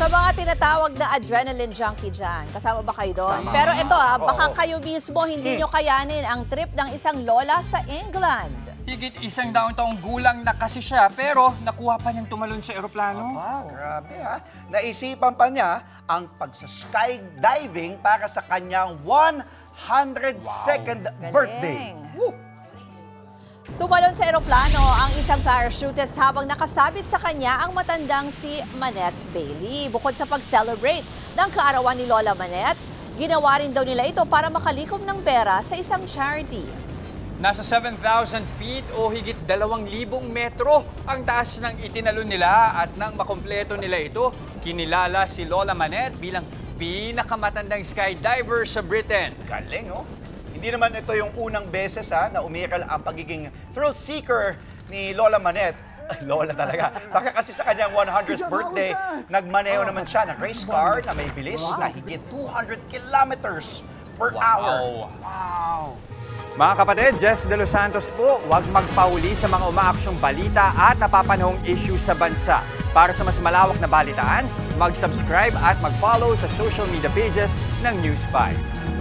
Sa mga tinatawag na adrenaline junkie dyan, kasama ba kayo doon? Kasama. Pero ito baka Oo. kayo mismo hindi nyo kayanin ang trip ng isang lola sa England. Higit isang taong gulang na kasi siya, pero nakuha pa niyang tumalon sa eroplano. Wow, grabe ha. Naisipan pa niya ang pagsa-skydiving para sa kanyang 102nd birthday. Galing. Woo! Tumalon sa eroplano ang isang parachutist habang nakasabit sa kanya ang matandang si Manette Bailey. Bukod sa pag-celebrate ng kaarawan ni Lola Manette, ginawa rin daw nila ito para makalikom ng pera sa isang charity. Nasa 7,000 feet o higit 2,000 metro ang taas ng itinalon nila at nang makompleto nila ito, kinilala si Lola Manette bilang pinakamatandang skydiver sa Britain. Galing, oh. Hindi naman ito yung unang beses na umiral ang pagiging thrill seeker ni Lola Manette. Ay, Lola talaga. Baka kasi sa kanyang 100th birthday, nagmaneho naman siya ng race car na may bilis na higit 200 kilometers per hour. Wow! Mga kapatid, Jess De Los Santos po, huwag magpauli sa mga umaaksyong balita at napapanahong issue sa bansa. Para sa mas malawak na balitaan, mag-subscribe at mag-follow sa social media pages ng News 5.